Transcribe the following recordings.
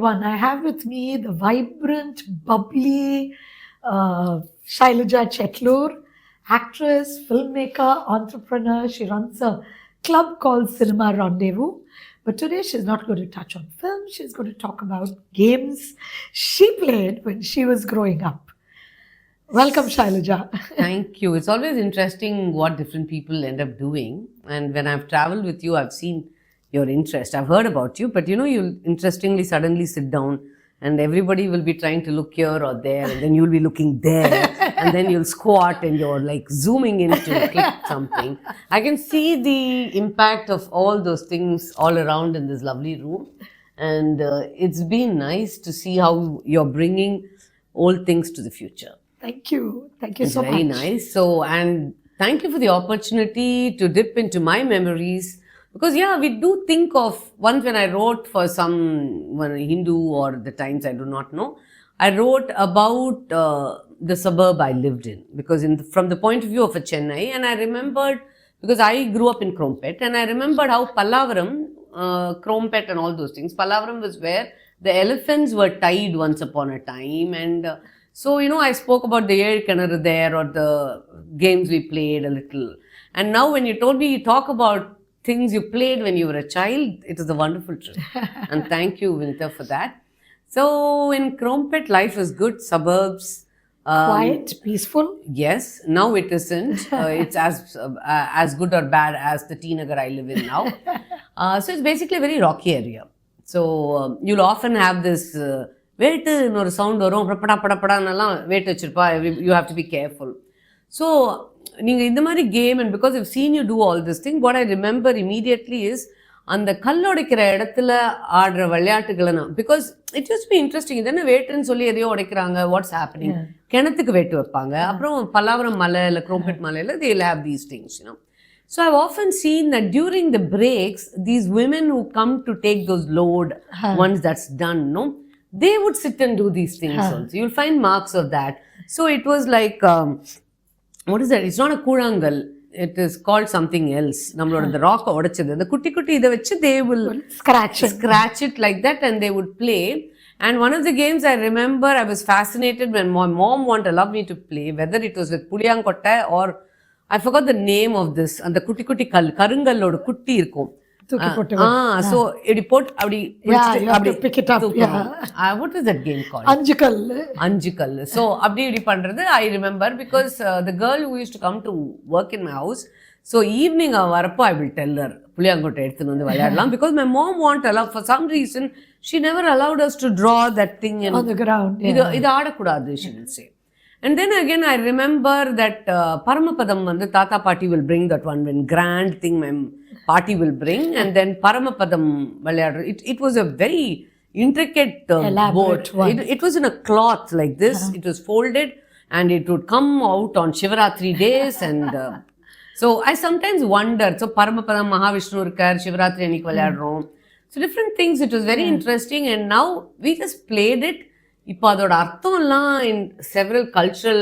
one. I have with me the vibrant, bubbly Shylaja Chetlur, actress, filmmaker, entrepreneur. She runs a club called Cinema Rendezvous. But today she's not going to touch on film. She's going to talk about games she played when she was growing up. Welcome, Shylaja. Thank you. It's always interesting what different people end up doing. And when I've traveled with you, I've seen your interest. I've heard about you, but you'll interestingly suddenly sit down and everybody will be trying to look here or there, and then you'll be looking there, and then you'll squat and you're like zooming in to click something. I can see the impact of all those things all around in this lovely room. And it's been nice to see how you're bringing old things to the future. Thank you. Thank you so much. Very nice. So, and thank you for the opportunity to dip into my memories. Because, we do think of, once when I wrote for one Hindu or the Times, I do not know, I wrote about the suburb I lived in. Because from the point of view of a Chennai, and I remembered, because I grew up in Krompet, and I remembered how Pallavaram, Krompet and all those things, Pallavaram was where the elephants were tied once upon a time. And so, I spoke about the air Kanaru there, or the games we played a little. And now when you told me you talk about things you played when you were a child, it is a wonderful trip. And thank you, Vinita, for that. So in Krompet, life is good, suburbs. Quiet, peaceful? Yes. Now it isn't. It's as good or bad as the T Nagar I live in now. So it's basically a very rocky area. So you'll often have this weight in or sound varum, weight vechirpa, you have to be careful. So நீங்க இந்த மாதிரி game, and because I've seen you do all this thing, what I remember immediately is அந்த கல்லுடைக்கிற இடத்துல ஆடுற விளையாட்டுகளை because it used to be interesting. இதென்ன வேட்டுன்னு சொல்லி எதையோ உடைக்கிறாங்க, what's happening, கிணத்துக்கு வேட்டு வைப்பாங்க, அப்புறம் பல்லாவரம் மலை இல்லை குரோம்பெட் மலையில் they'll have these things, So I've often seen that during the breaks, these women who come to take those load, once that's done, they would sit and do these things also. You'll find marks of that. So it was like, what is that? It's not a kurangal. It is called something else. Nammaloda the rock odachadu. The kutti idha vechu they will scratch it like that, and they would play. And one of the games I remember, I was fascinated when my mom wanted to allow me to play, whether it was with puliyankotta or I forgot the name of this. And the kutti karungalloda kutti irkum. So you have to pick it up. What is that game called? Anjikal. So I remember, because the girl who used to come to work in my house, so evening I will tell her because my mom wanted to allow, for some reason she never allowed us to draw that thing on the ground. She will say. And then again, I remember that Paramapadam, the Tata party will bring that one, when grand thing my party will bring. And then Paramapadam, it was a very intricate board. It was in a cloth like this. It was folded and it would come out on Shivaratri days. And so I sometimes wondered, so Paramapadam, Mahavishnu irukar, Shivaratri anikku vilayadrom. So different things, it was very interesting. And now we just played it. இப்போ அதோட அர்த்தம்லாம் in several cultural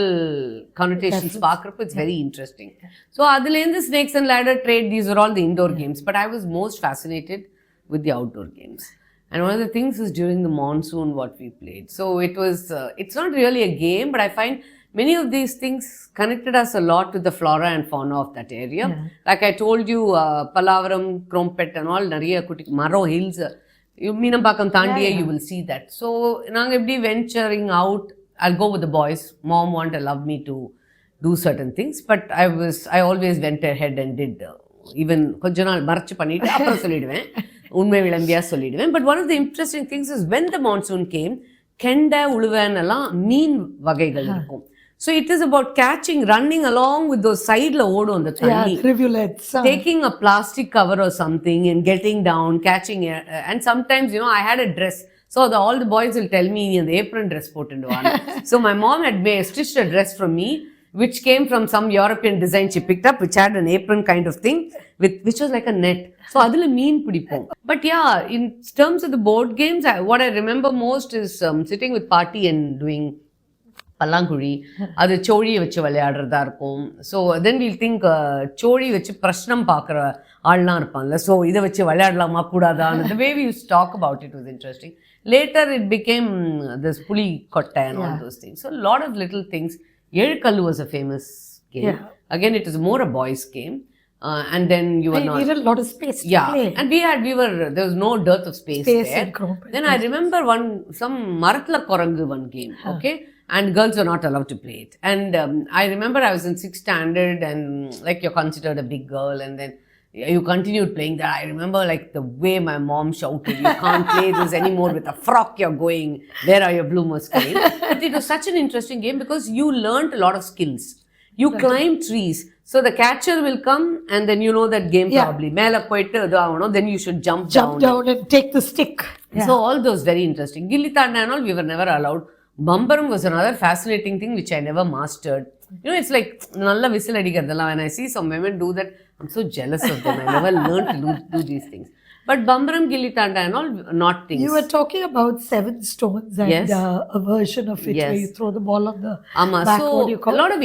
connotations பார்க்குறப்போ it's very interesting. So அதுலேருந்து snakes and ladder trade, these are all the indoor games. But I was most fascinated with the outdoor games. And one of the things is during the monsoon what we played. So it was, it's not really a game, but I find many of these things connected us a lot to the flora and fauna of that area. Like I told you, Pallavaram, Krompet and all, Nariya Kuti, Maro Hills, Meenambakam Thandiye, you will see that. So, naanga eppadi venturing out, I'll go with the boys. Mom wanted to love me to do certain things, but I always went ahead and did, even konja naal marachu pannittu appo solliduven, unmai vilambiya solliduven. But one of the interesting things is when the monsoon came, kenda uluvan ella meen vagaigal irukum. So it is about catching, running along with those side la odum on the thanni, rivulets, taking a plastic cover or something and getting down, catching it. And sometimes, I had a dress. So all the boys will tell me, the apron dress pottundu vaanu. So my mom had stitched a dress from me, which came from some European design she picked up, which had an apron kind of thing, which was like a net. So adula meen pidipom. But in terms of the board games, what I remember most is sitting with Party and doing பல்லாங்குழி, அது சோழியை வச்சு விளையாடுறதா இருக்கும். So then will think சோழி வச்சு பிரஷ்னம் பார்க்குற ஆள்லாம் இருப்பாங்கல்ல, so இதை வச்சு விளையாடலாமா கூடாதான்னு the way we used to talk about it was interesting. Later it became this puli kotta and all those things. So a lot of little things. Ezhukallu was a famous game. Yeah. Again, it is more a boys' game. And then you were I not... needed a lot of space to play. And there was no dearth of space there. And group. Then I remember some Maratla Korangu one game, okay? And girls were not allowed to play it. And I remember I was in 6th standard and like you're considered a big girl and then you continued playing that. I remember like the way my mom shouted, you can't play this anymore with a frock, you're going, where are your bloomers coming? But it was such an interesting game because you learned a lot of skills. You climb trees. So the catcher will come and then you know that game probably. Mela poittu then you should jump down and take the stick. So all those very interesting. Gilli Tanda and all we were never allowed. Bambaram was another fascinating thing which I never mastered. You know, it's like nalla whistle adikradala. When I see some women do that, I'm so jealous of them. I never learned to do these things. But Bambaram, Gilli Tanda and all, not things. You were talking about 7 stones and a version of it where you throw the ball on the back. So what do you call a lot of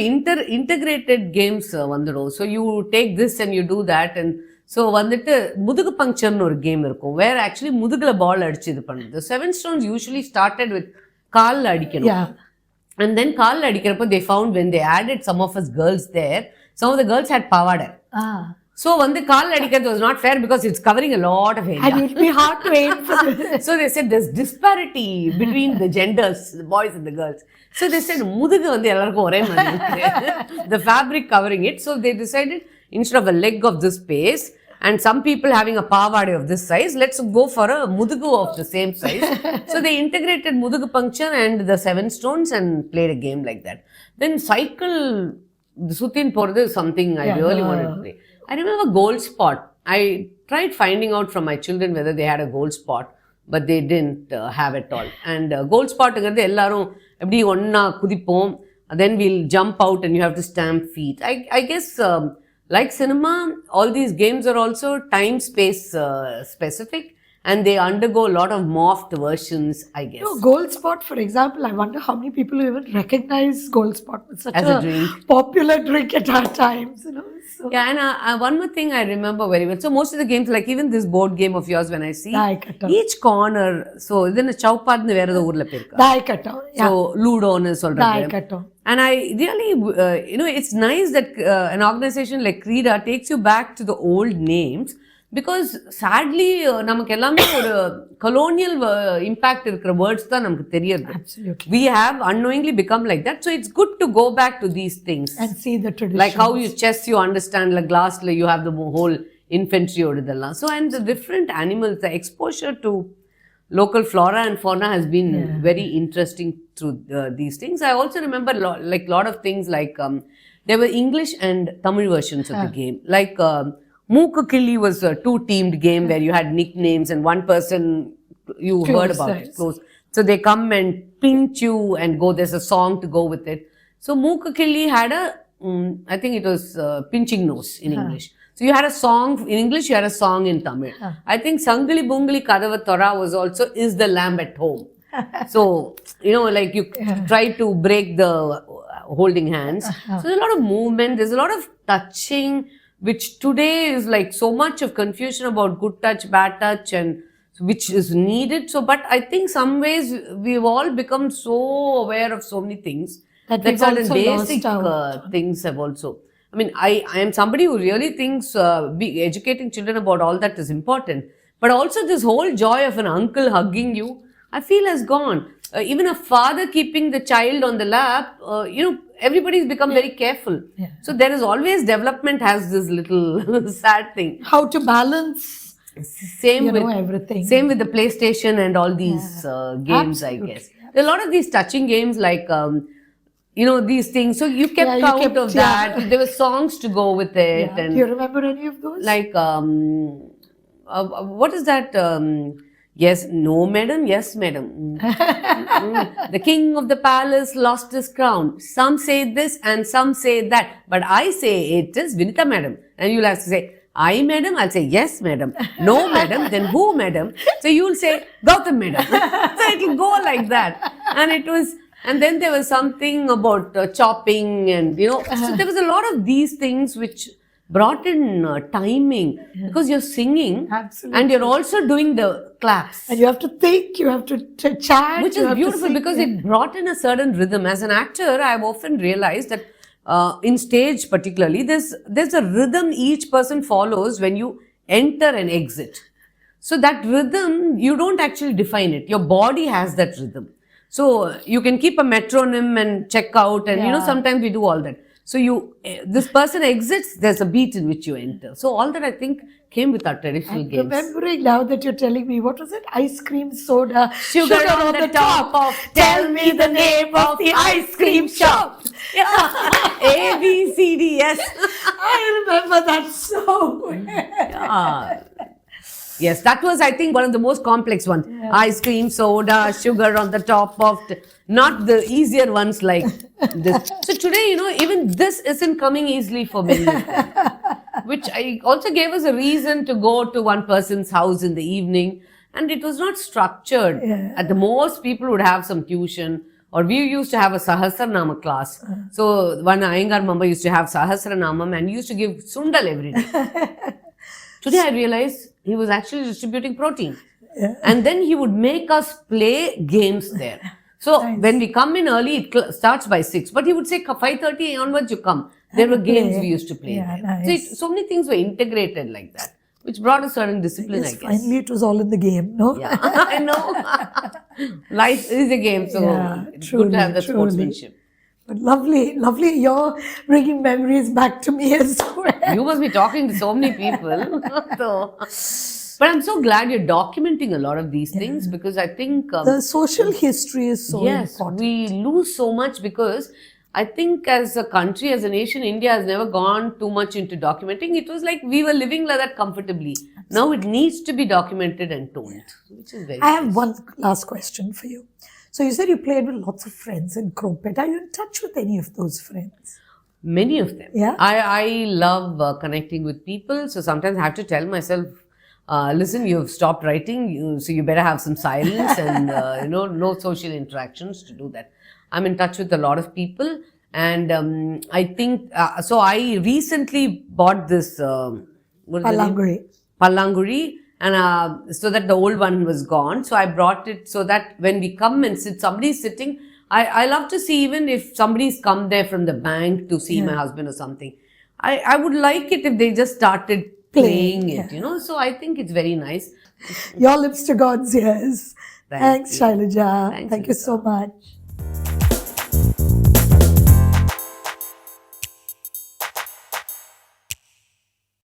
integrated games vandrum. So you take this and you do that and so வந்துட்டு முதுகு பங்க்சர்னு ஒரு game இருக்கும் where actually முதுகுல பால் அடிச்சு இது பண்ணுது. The 7 stones usually started with கால்ல அடிக்கணும். And then கால்ல அடிக்கிறப்போ they found when they added some of us girls there, some of the girls had pavada. So வந்து கால்ல அடிக்கிறது was not fair because it's covering a lot of area. And it would be hard to aim for So they said there's disparity between the genders, the boys and the girls. So they said முதுகு வந்து எல்லாருக்கும் ஒரே மாதிரி இருக்கு. The fabric covering it. So they decided instead of a leg of this space and some people having a pavade of this size, let's go for a mudugu of the same size. So they integrated mudugu puncture and the 7 stones and played a game like that. Then cycle, Sutin Pordu is something I really wanted to play. I remember gold spot. I tried finding out from my children whether they had a gold spot, but they didn't have it all. And gold spot ங்கிறது எல்லாரும் எப்படி ஒண்ணா குதிப்போம், then we'll jump out and you have to stamp feet. I guess like cinema, all these games are also time space specific and they undergo a lot of morphed versions, I guess. No, gold spot, for example, I wonder how many people even recognize gold spot. It's such as a drink. Popular drink at our times, you know. So. Yeah, and one more thing I remember very well. So most of the games, like even this board game of yours, when I see each corner, so then a chowpadnu vera urla perka. Daikattam. So Ludo nu solradhu. Daikattam. And I really, you know, it's nice that an organization like Krida takes you back to the old names. Because sadly, நமக்கு எல்லாமே ஒரு colonial impact இருக்கிற words தான் நமக்கு தெரியுது. Absolutely. We have unknowingly become like that. So it's good to go back to these things. And see the traditions. Like how you chess, you understand, like glass, you have the whole infantry odidella. So and the different animals, the exposure to local flora and fauna has been very interesting through these things. I also remember like lot of things like there were English and Tamil versions of the game. Like Mooku Killi was a 2-teamed game where you had nicknames and one person you heard about it close. So they come and pinch you and go, there's a song to go with it. So Mooku Killi had I think it was pinching nose in English. So you had a song in English, you had a song in Tamil. I think Sangali Bungali Kadava Tora was also Is the Lamb at Home. So, you know, like you try to break the holding hands. So there's a lot of movement, there's a lot of touching, which today is like so much of confusion about good touch, bad touch, and which is needed. So, but I think some ways we've all become so aware of so many things that certain basic things have also. I mean, I am somebody who really thinks educating children about all that is important. But also this whole joy of an uncle hugging you, I feel has gone. Even a father keeping the child on the lap, you know, everybody's become very careful. So there is always development has this little sad thing. How to balance everything. Same with the PlayStation and all these games, absolutely. I guess. There are a lot of these touching games like, you know, these things. So you kept count of that. There were songs to go with it. And do you remember any of those? Like, what is that? Yes, no, madam. Yes, madam. The king of the palace lost his crown. Some say this and some say that. But I say it is Vinita, madam. And you'll have to say, I, madam. I'll say, yes, madam. No, madam. Then who, madam? So you'll say, Gautam, madam. So it'll go like that. And it was And then there was something about chopping and, so there was a lot of these things which brought in timing because you're singing Absolutely. and you're also doing the claps. And you have to think, you have to chat. Which is beautiful because it brought in a certain rhythm. As an actor, I've often realized that in stage particularly, there's a rhythm each person follows when you enter and exit. So that rhythm, you don't actually define it. Your body has that rhythm. So you can keep a metronome and check out and sometimes we do all that. So this person exits, there's a beat in which you enter. So all that I think came with our traditional games. Remembering now that you're telling me, what was it? Ice cream soda. Sugar on the top of, tell me the name of the ice cream shop. A, B, C, D, S. I remember that so well. Yes, that was, I think, one of the most complex ones. Yeah. Ice cream, soda, sugar on the top of, not the easier ones like this. So today, even this isn't coming easily for many of them, which I also gave us a reason to go to one person's house in the evening. And it was not structured. Yeah. At the most, people would have some tuition. Or we used to have a Sahasranama class. So one Iyengar Mamba used to have Sahasranamam and used to give sundal every day. Today I realized he was actually distributing protein. Yeah. And then he would make us play games there. So when we come in early, it starts by 6. But he would say 5:30 onwards you come. There were games we used to play there. Nice. So many things were integrated like that, which brought a certain discipline, I guess. Finally, it was all in the game, no? Yeah, I know. Life is a game, so it's good to have the sportsmanship. But lovely. You're bringing memories back to me as well. You must be talking to so many people. But I'm so glad you're documenting a lot of these things because I think... the social history is so important. Yes, we lose so much because I think as a country, as a nation, India has never gone too much into documenting. It was like we were living like that comfortably. Absolutely. Now it needs to be documented and told, which is very I have one last question for you. So you said you played with lots of friends in Cropet. Are you in touch with any of those friends? Many of them. Yeah. I love connecting with people. So sometimes I have to tell myself, listen, you've stopped writing, so you better have some silence and, no social interactions to do that. I'm in touch with a lot of people. And I think, so I recently bought this, Pallanguri. And so that the old one was gone. So I brought it so that when we come and sit, somebody's sitting. I love to see even if somebody's come there from the bank to see my husband or something. I would like it if they just started playing it, So I think it's very nice. Your lips to God's ears. Thanks, Shylaja. Thank you so much.